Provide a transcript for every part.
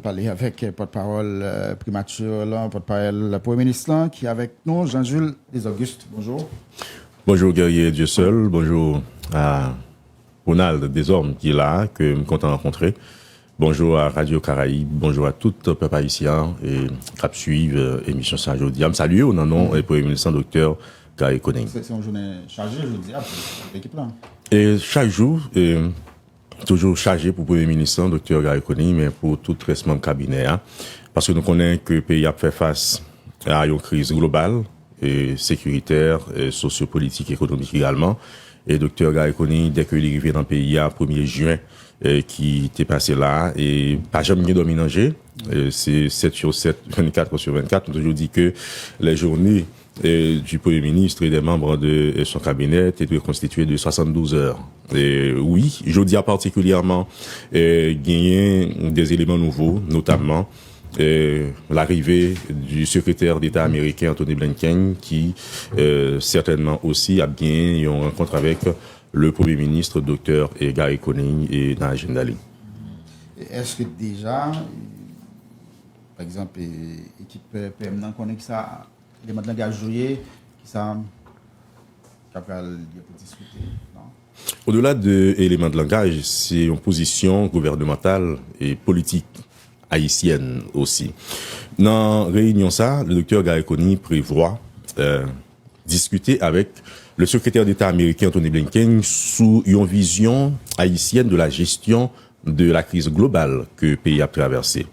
Parler avec porte-parole primature, porte-parole Premier ministre, là, qui est avec nous, Jean-Jules Desaugustes. Bonjour. Bonjour Guerrier Dieu seul, bonjour à Ronald Desormes qui est là, que je suis content de rencontrer. Bonjour à Radio Caraïbe, bonjour à tout le peuple haïtien et cap suivre émission ça aujourd'hui. Je salue au nom du Premier ministre Dr Gary Conning. C'est une journée chargée aujourd'hui pour l'équipe là. Et chaque jour, toujours chargé pour le Premier ministre Dr Gary Conning, mais pour tout le reste de cabinet, hein, parce que nous connaissons que le pays a fait face à une crise globale, et sécuritaire, et sociopolitique, économique également. Et Dr Gary Conning, dès qu'il est arrivé dans le pays à 1er juin, qui était passé là, et pas jamais dominé, c'est 7 sur 7, 24 sur 24, on a toujours dit que les journées du Premier ministre et des membres de son cabinet étaient constituées de 72 heures. Et oui, je dis particulièrement gagner des éléments nouveaux, notamment l'arrivée du secrétaire d'État américain Anthony Blinken, qui certainement aussi a bien une rencontre avec le Premier ministre Dr Gary Conning et dans l'agenda. Est-ce que déjà, par exemple, l'équipe PM connaît que ça, les matins de langage joué, qui ça, pour discuter, non? Au-delà de l'élément de langage, c'est une position gouvernementale et politique haïtienne aussi. Dans la réunion ça, le docteur Gary Conning prévoit discuter avec le secrétaire d'État américain Anthony Blinken sous une vision haïtienne de la gestion de la crise globale que le pays a traversée.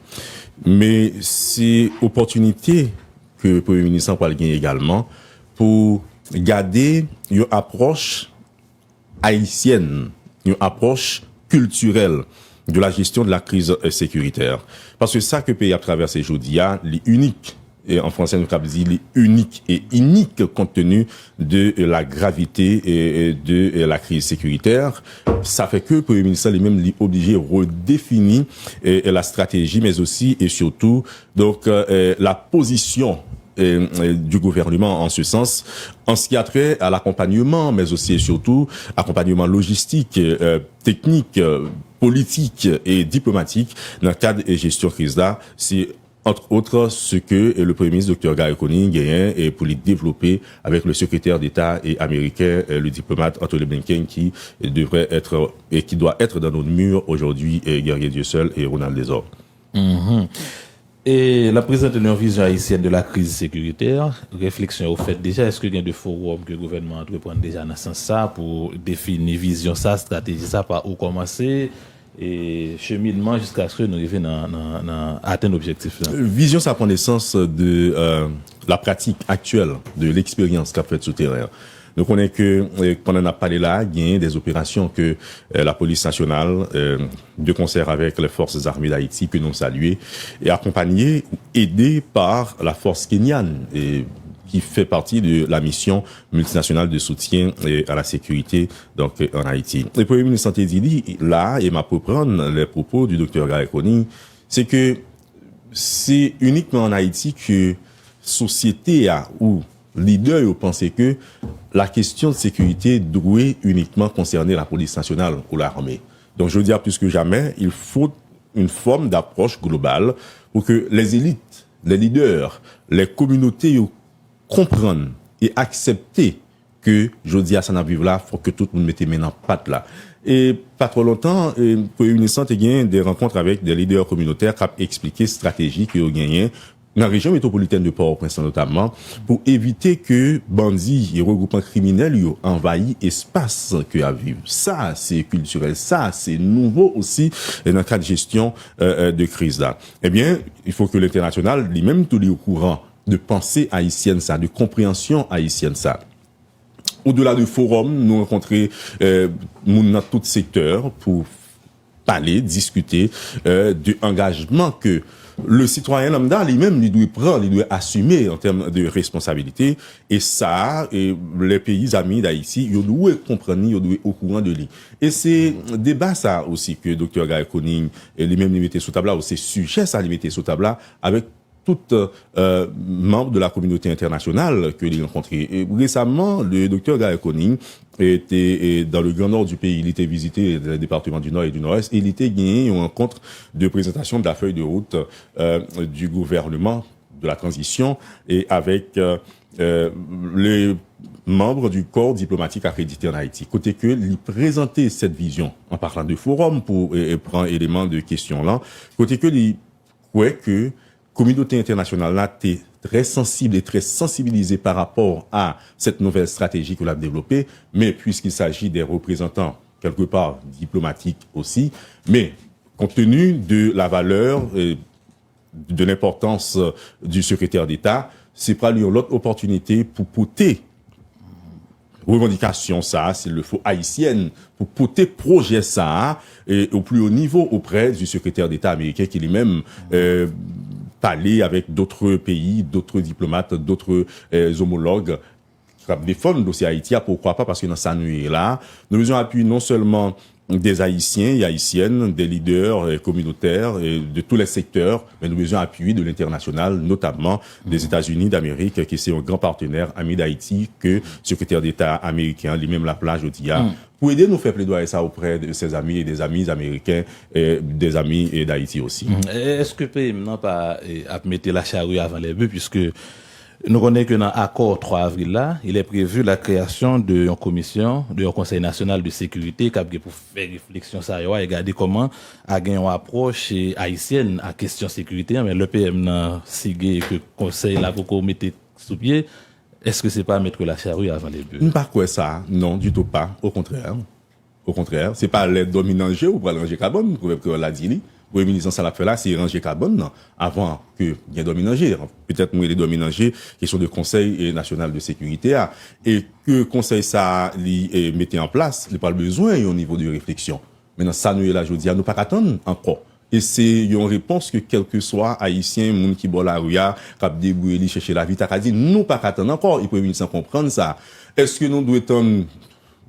Mais c'est opportunité que le Premier ministre va gagner également pour garder une approche haïtienne, une approche culturelle de la gestion de la crise sécuritaire. Parce que ça que le pays a traversé aujourd'hui, est unique. Et en français, nous avons dit les unique et unique compte tenu de la gravité et de la crise sécuritaire. Ça fait que le Premier ministre lui-même est obligé de redéfinir la stratégie, mais aussi et surtout donc la position du gouvernement en ce sens, en ce qui a trait à l'accompagnement, mais aussi et surtout accompagnement logistique, technique, politique et diplomatique dans le cadre de gestion crise-là. C'est entre autres ce que le Premier ministre Dr Gary Conning gagne et pour les développer avec le secrétaire d'État et américain, le diplomate Anthony Blinken, qui devrait être et qui doit être dans nos murs aujourd'hui, Guerrier Dieu seul et Ronald Desormes. Et la présente une vision haïtienne de la crise sécuritaire, réflexion au fait déjà, est-ce qu'il y a des forums que le gouvernement entreprend déjà dans ce sens ça pour définir vision ça, stratégie ça, par où commencer et cheminement jusqu'à ce que nous arrivions à atteindre l'objectif. Vision, ça prend naissance de la pratique actuelle, de l'expérience qu'a fait sur terrain. Donc on est que pendant on a parlé là, il y a des opérations que la police nationale, de concert avec les forces armées d'Haïti, que nous saluons, et accompagnées ou aidées par la force kenyane, et qui fait partie de la mission multinationale de soutien à la sécurité donc en Haïti. Le Premier ministre Santé dit là, et m'a pour prendre les propos du docteur Gary Conning, c'est que c'est uniquement en Haïti que société a ou leader ont pensé que la question de sécurité doit uniquement concerner la police nationale ou l'armée. Donc je veux dire plus que jamais, il faut une forme d'approche globale pour que les élites, les leaders, les communautés comprennent et accepter que je dis à ça vivre là, faut que tout le monde mette maintenant patte là. Et pas trop longtemps, le Premier ministre a gagné des rencontres avec des leaders communautaires qui ont expliqué stratégie qu'ils ont gagné dans la région métropolitaine de Port-au-Prince notamment, pour éviter que bandits et regroupements criminels envahissent l'espace que à vivre. Ça, c'est culturel. Ça, c'est nouveau aussi dans le cadre de gestion de crise là. Eh bien, il faut que l'international, lui-même, tout est au courant de pensée haïtienne ça, de compréhension haïtienne ça. Au-delà du forum, nous rencontrer dans tout secteur pour parler, discuter de engagement que le citoyen lambda lui-même, il doit prendre, il doit assumer en termes de responsabilité. Et ça, les pays amis d'Haïti, ils doivent comprendre, ils doivent au courant de lui. Et c'est débat ça aussi que Dr Gary Conning lui-même lui mettait sous table là, ou c'est sujet ça lui mettait sous table là, avec tout membre de la communauté internationale que j'ai rencontré. Et récemment, le docteur Gaël Koning était dans le Grand Nord du pays. Il était visité les départements du Nord et du Nord-Est et il était gagné une rencontre de présentation de la feuille de route du gouvernement de la transition et avec les membres du corps diplomatique accrédité en Haïti. Côté que lui présenter cette vision en parlant de forum pour prendre élément de question là. Côté que lui ouais que communauté internationale là t'es très sensible et très sensibilisée par rapport à cette nouvelle stratégie que l'a développée, mais puisqu'il s'agit des représentants quelque part diplomatiques aussi, mais compte tenu de la valeur de l'importance du secrétaire d'État, c'est pas lui l'autre opportunité pour porter revendication ça, s'il le faut, haïtienne, pour porter projet ça et au plus haut niveau auprès du secrétaire d'État américain qui lui-même parler avec d'autres pays, d'autres diplomates, d'autres homologues qui défendent le dossier Haïti. Pourquoi pas? Parce que dans sa nuit là, nous avons appuyé non seulement des Haïtiens et Haïtiennes, des leaders communautaires de tous les secteurs, mais nous avons appuyé de l'international, notamment des États-Unis d'Amérique, qui c'est un grand partenaire ami d'Haïti que le secrétaire d'État américain, lui-même la plage au TIA, pour aider nous faire plaidoyer ça auprès de ses amis et des amis américains et des amis d'Haïti aussi. Est-ce que peut maintenant pas mettre la charrue avant les bœufs, puisque nous connaissons que dans l'accord 3 avril là, il est prévu la création d'une commission, d'un conseil national de sécurité, qui pour faire réflexion ça et regarder comment a gagné une approche haïtienne à question sécurité, mais le PM n'a signé que conseil là pour mettre sous pied. Est-ce que c'est pas mettre la charrue avant les bœufs? Pas quoi ça, non, du tout pas. Au contraire. Au contraire, c'est pas les dominants ou pas ranger carbone, que l'a dit. Le ministre ça l'a fait là, c'est ranger carbone, non, avant que il y ait dominants. Peut-être moi les dominants, question de conseil national de sécurité, et que conseil ça, li, mettait en place, il pas besoin au niveau de réflexion. Maintenant, ça nous est là, je dis, nous pas attendre encore. Et c'est une réponse que quel que soit haïtien, moun qui boit la rue, cap débrouiller chercher la vie, t'as dit, nous pas attendre encore. Il peut venir sans comprendre ça. Est-ce que nous devons attendre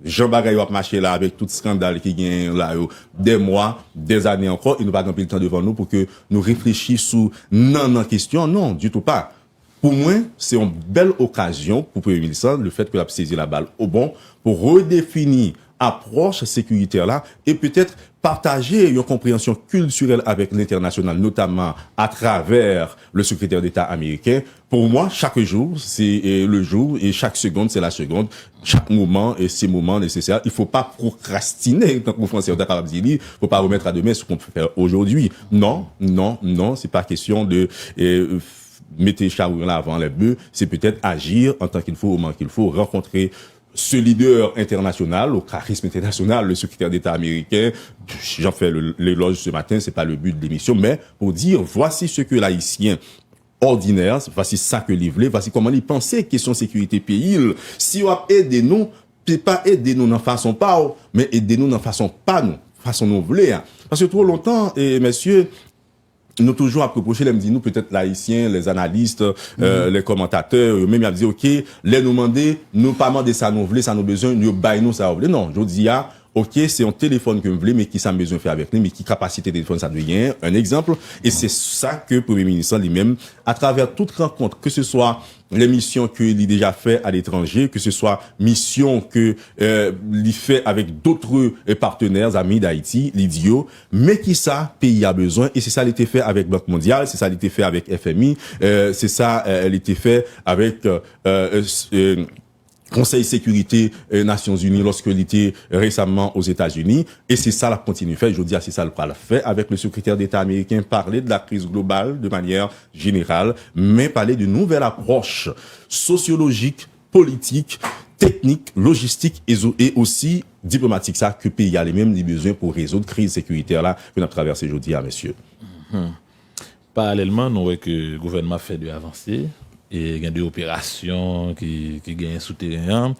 Jean Bagay va marcher là avec tout scandale qui gagne là des mois, des années encore, il nous pas le temps devant nous pour que nous réfléchissions non question, non, du tout pas. Pour moi, c'est une belle occasion pour Premier ministre, le fait que a saisi la balle au bon pour redéfinir approche sécuritaire là et peut-être partager une compréhension culturelle avec l'international, notamment à travers le secrétaire d'État américain. Pour moi, chaque jour, c'est le jour et chaque seconde, c'est la seconde. Chaque moment et ces moments nécessaires. Il faut pas procrastiner, tant que français, il faut pas remettre à demain ce qu'on peut faire aujourd'hui. Non, c'est pas question de mettre charrue là avant les bœufs. C'est peut-être agir en tant qu'il faut, au moment qu'il faut, rencontrer ce leader international, au charisme international, le secrétaire d'État américain. J'en fais l'éloge ce matin, c'est pas le but de l'émission, mais pour dire, voici ce que l'haïtien ordinaire, voici ça que livrer, voici comment il pensait question sécurité pays. Si on aide nous, c'est pas aider nous dans façon pas, mais aider nous dans façon pas nous, façon nous voulons. Parce que trop longtemps, et messieurs, nous toujours à reprocher les nous peut-être les haïtiens, les analystes, les commentateurs, même ils disent OK, les nous demander, nous pas demander ça nous voulons, ça nous besoin, nous bail nous ça voulons. Non, je dis OK, c'est un téléphone que vous voulez mais qui ça besoin faire avec nous, mais qui capacité de téléphone ça devient un exemple et c'est ça que le Premier ministre lui-même à travers toute rencontre, que ce soit les missions qu'il a déjà fait à l'étranger, que ce soit mission que il fait avec d'autres partenaires amis d'Haïti, l'idiot, mais qui ça pays a besoin et c'est ça il était fait avec Banque mondiale, c'est ça il était fait avec FMI, c'est ça il était fait avec Conseil sécurité Nations Unies lorsqu'il était récemment aux États-Unis et c'est ça la continue fait. Je dis c'est ça le fait avec le secrétaire d'État américain parler de la crise globale de manière générale, mais parler d'une nouvelle approche sociologique, politique, technique, logistique et aussi diplomatique ça que pays a les mêmes besoins pour résoudre crise sécuritaire là que nous traversé aujourd'hui messieurs. Parallèlement, nous voyons que le gouvernement fait de avancées. Et il y a des opérations qui gagnent souterrain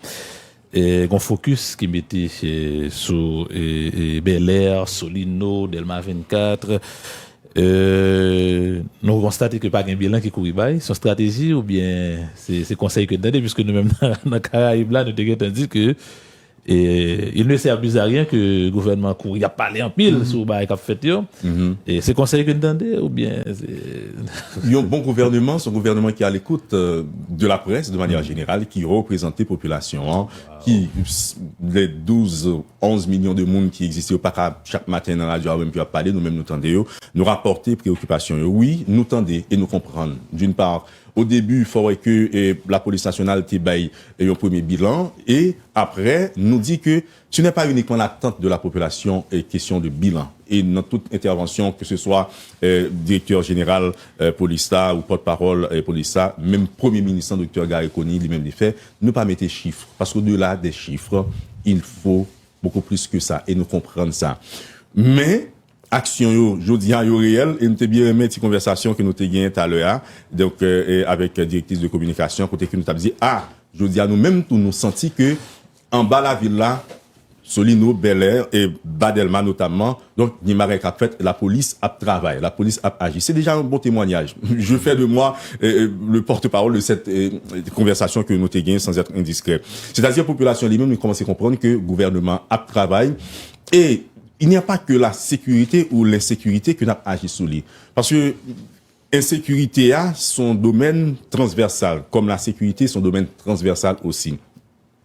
et un focus qui mettait sur Bel Air, Solino, Delma 24. Nous constatons que pas un bilan qui courit bail, son stratégie ou bien c'est conseil que donner puisque nous même dans Caraïbes là nous avons dit que Et il ne sert plus à rien que le gouvernement court, il a parlé en pile sur le qu'a fait yo. Et c'est conseil que nous donnez ou bien Il y a un bon gouvernement, c'est un gouvernement qui est à l'écoute de la presse de manière générale, qui représente la population, hein, qui les 12-11 millions de monde qui existent pas chaque matin dans la radio, même puis à parler, nous-mêmes nous tendons, nous rapporter préoccupations. Oui, nous tendons et nous comprenons. D'une part, au début, il faudrait que la police nationale baille un premier bilan et après, nous dit que ce n'est pas uniquement l'attente de la population et question de bilan. Et dans toute intervention, que ce soit directeur général Polista ou porte-parole Polista, même premier ministre, docteur Gary Koni, lui-même les fait, ne pas mettre des chiffres. Parce qu'au-delà des chiffres, il faut beaucoup plus que ça et nous comprendre ça. Mais action yo jodi a yo réel et nous t'ai bien aimé cette conversation que nous t'ai gagné tout à l'heure donc avec directrice de communication côté que nous t'a dit jodi a nous même tout nous senti que en bas la ville là Solino, Bel-Air et Badelma notamment donc Nimarek a fait la police a travaillé la police a agi c'est déjà un bon témoignage je fais de moi le porte-parole de cette conversation que nous t'ai gagné sans être indiscret c'est-à-dire population lui-même nous commence à comprendre que gouvernement a travaillé et il n'y a pas que la sécurité ou l'insécurité que nous avons agi sous lui. Parce que l'insécurité a son domaine transversal, comme la sécurité son domaine transversal aussi.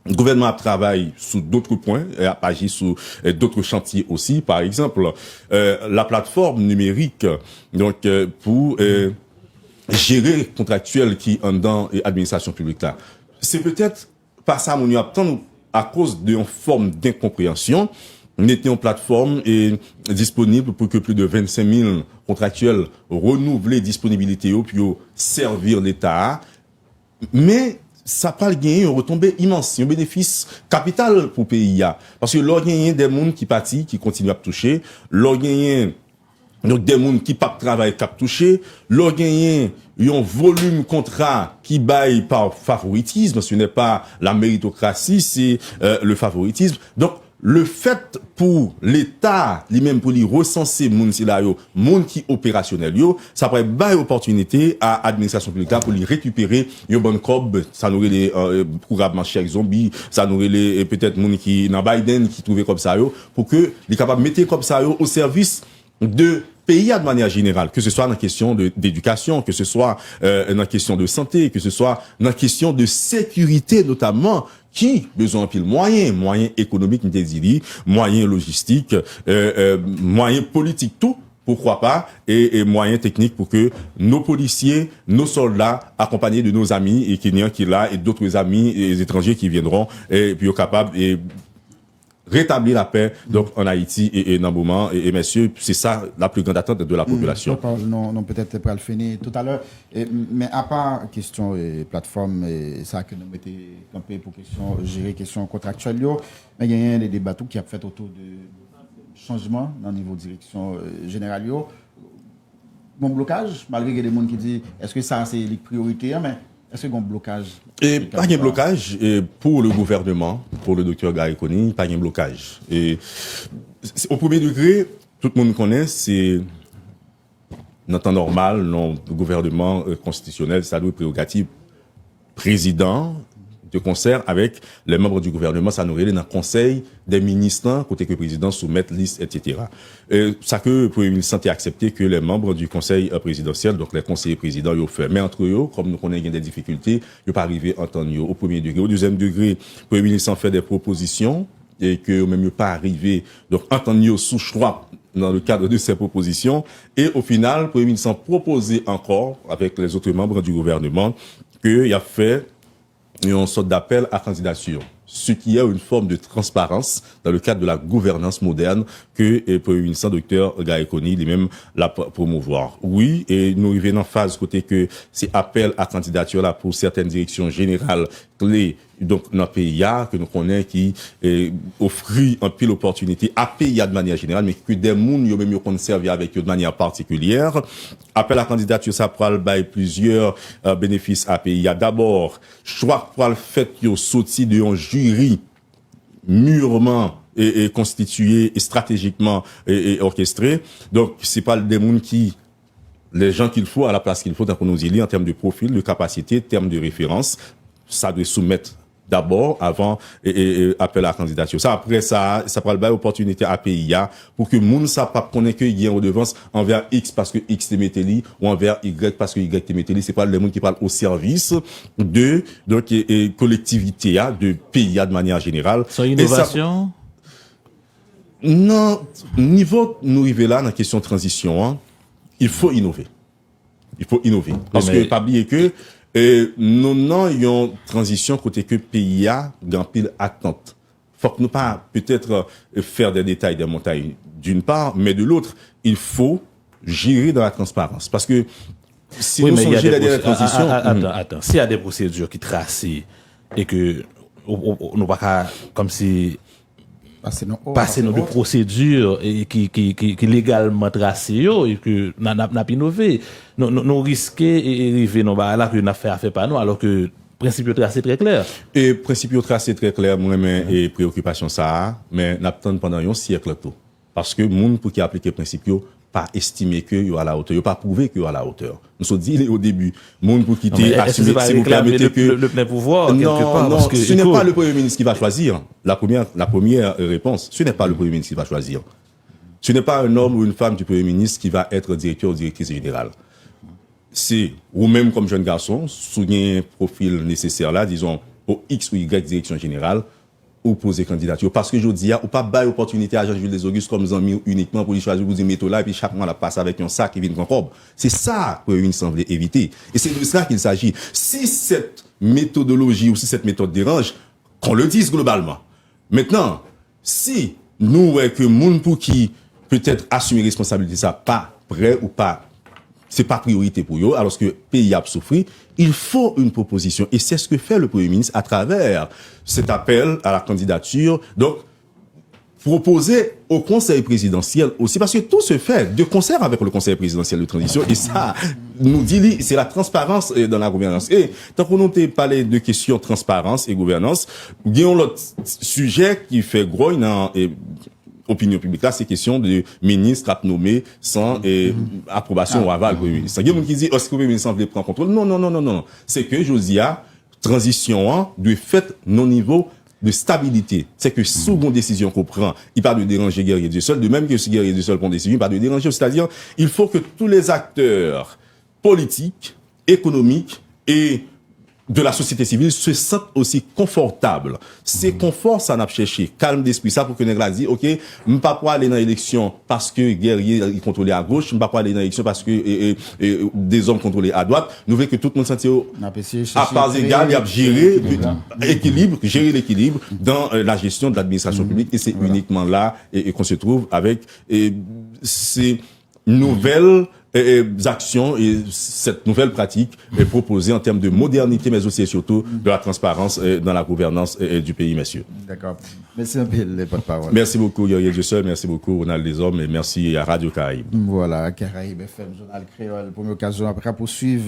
Le gouvernement travaille sous d'autres points, a agi sous d'autres chantiers aussi. Par exemple, la plateforme numérique, donc pour gérer contractuel qui en dans l'administration publique là. C'est peut-être pas ça mon attend à cause d'une forme d'incompréhension. Nous étions en plateforme et disponible pour que plus de 25 000 contractuels renouvelent disponibilité pour servir l'État. Mais ça pas gagner une retombée immense, un bénéfice capital pour le pays. Parce que l'on gagne des gens qui pâtissent, qui continuent à toucher, l'on gagne donc des gens qui pas travailler qui toucher, l'on gagne un volume contrat qui baille par favoritisme, ce n'est pas la méritocratie, c'est le favoritisme. Donc le fait pour l'État, lui-même pour lui recenser moun si là yo, moun qui opérationnel yo, ça pourrait bailler opportunité à l'administration publique pour lui récupérer une bonne cob, ça n'aurait les programmes chèques zombies, ça n'aurait les peut-être moun qui dans Biden qui trouvait comme ça yo, pour que les capables mettre comme ça yo au service de pays de manière générale, que ce soit dans la question d'éducation, que ce soit dans la question de santé, que ce soit dans la question de sécurité notamment, qui besoin de pile moyens économiques, moyens logistiques, moyens politiques, tout, pourquoi pas, et moyens techniques pour que nos policiers, nos soldats, accompagnés de nos amis et Kenyans qui là, et d'autres amis et étrangers qui viendront, et puis capables et rétablir la paix donc en Haïti et dans le moment et messieurs c'est ça la plus grande attente de la population. Non peut-être pas le finir tout à l'heure mais à part question plateforme et ça que nous mettons campé pour question gérer question contractuelle mais il y a des débats qui a fait autour de changement dans le niveau de direction générale bon blocage malgré que des gens qui disent est-ce que ça c'est les priorités mais est-ce qu'il y a un blocage? Et pas de blocage pour le gouvernement, pour le docteur Gary Koni, pas de blocage. Et au premier degré, tout le monde connaît, c'est dans temps normal, non gouvernement constitutionnel, ça doit être prérogative président de concert avec les membres du gouvernement, ça nous relève dans le conseil des ministres, côté que le président soumette liste, etc. Ça que le premier ministre a accepté que les membres du conseil présidentiel, donc les conseillers présidents, ils ont fait. Mais entre eux, comme nous connaissons des difficultés, ils pas arrivé à entendre au premier degré. Au deuxième degré, le premier ministre a fait des propositions et que même pas arrivé, donc entendre sous choix dans le cadre de ces propositions. Et au final, le premier ministre a proposé encore, avec les autres membres du gouvernement, qu'il a fait une sorte d'appel à candidature, ce qui est une forme de transparence dans le cadre de la gouvernance moderne que le Premier ministre Dr Gary Koni lui-même l'a promouvoir. Oui, et nous arrivons en phase côté que c'est appel à candidature là pour certaines directions générales clés donc dans le pays que nous connaissons qui offre un pile opportunité à pays de manière générale mais que des monde yo même yo conserver avec eux de manière particulière. Appel à candidature ça prend plusieurs bénéfices à pays. D'abord, choix pour le fait yo sorti de un jury mûrement et constitué et stratégiquement et orchestré. Donc c'est pas des monde qui les gens qu'il faut à la place qu'il faut dans nos îles en termes de profil, de capacité, termes de référence, ça doit soumettre d'abord avant et appel à la candidature. Ça après ça prend le bail opportunité à PIA pour que moun ça pas connaît que il y a une redevance envers X parce que X te mette li ou envers Y parce que Y te mette li. C'est pas le monde qui parle au service de donc et collectivité de PIA de manière générale. Son innovation. Non, niveau nous arriver là dans la question de transition, hein, il faut innover. Il faut innover. Parce que, pas oublier que, nous n'avons une transition côté que PIA, grand pile attente. Faut que nous pas, peut-être, faire des détails des montagnes d'une part, mais de l'autre, il faut gérer dans la transparence. Parce que, si nous sommes gérés dans la transition. Attends. S'il y a des procédures qui tracées et que, nous pas comme si, passer nos procédures et qui légalement tracées et que n'a pas innové nous risquer et arriver non bah là que une affaire fait pas nous alors que principe tracé très clair et principe tracé très clair moi même et préoccupation ça mais n'attend pendant un siècle tout parce que monde pour qui appliquer principe pas estimer que yo à la hauteur, yo pas prouver que yo à la hauteur. Nous sommes dit au début, monde pour quitter assumer si vous permettez que le plein pouvoir quelque part non, ce n'est pas le premier ministre qui va choisir. La première réponse, ce n'est pas le premier ministre qui va choisir. Ce n'est pas un homme ou une femme du premier ministre qui va être directeur ou directrice générale. C'est ou même comme jeune garçon, sous un profil nécessaire là, disons au X ou Y direction générale ou poser candidature parce que je dis ou pas bail opportunité à Jean-Jules des Augustes comme amis uniquement pour lui choisir vous mettre là et puis chaque mois la passe avec un sac qui vient de robe. C'est ça que une semble éviter et c'est de cela qu'il s'agit. Si cette méthodologie ou si cette méthode dérange, qu'on le dise globalement. Maintenant, si nous ouais que monde pour qui peut-être assumer responsabilité ça pas prêt ou pas c'est pas priorité pour eux, alors que le pays a souffert, il faut une proposition. Et c'est ce que fait le Premier ministre à travers cet appel à la candidature. Donc, proposer au Conseil présidentiel aussi, parce que tout se fait de concert avec le Conseil présidentiel de transition, et ça, nous dit, c'est la transparence dans la gouvernance. Et tant qu'on a parlé de questions transparence et gouvernance, il y a un autre sujet qui fait gros dans opinion publique là, c'est question de ministre à nommer sans approbation ou aval du ministre. Il y a des gens qui disent, est-ce que le Premier ministre veut prendre contrôle? Non. C'est que Josia, transition, de fait, non niveau de stabilité. C'est que sous une décision qu'on prend, il parle de déranger guerrier du sol, de même que si guerrier du sol prend décision, il parle de déranger, c'est-à-dire, il faut que tous les acteurs politiques, économiques et de la société civile se sentent aussi confortables. C'est confort, ça n'a pas cherché. Calme d'esprit, ça, pour que nous dit, OK, je pas pour aller dans l'élection parce que guerrier, il contrôlait à gauche, je pas pour aller dans l'élection parce que, des hommes contrôlés à droite. Nous voulons que tout le monde sente à parts égales, il y a gérer l'équilibre dans la gestion de l'administration publique et c'est uniquement là qu'on se trouve avec, ces nouvelles actions et cette nouvelle pratique est proposée en termes de modernité, mais aussi et surtout de la transparence dans la gouvernance du pays, messieurs. D'accord. Merci un peu, les porte-parole. Merci beaucoup, Guerrier Dussel. Merci beaucoup, Ronald Desormes. Et merci à Radio Caraïbes. Voilà, Caraïbes FM, Journal Créole. Pour l'occasion, après, poursuivre.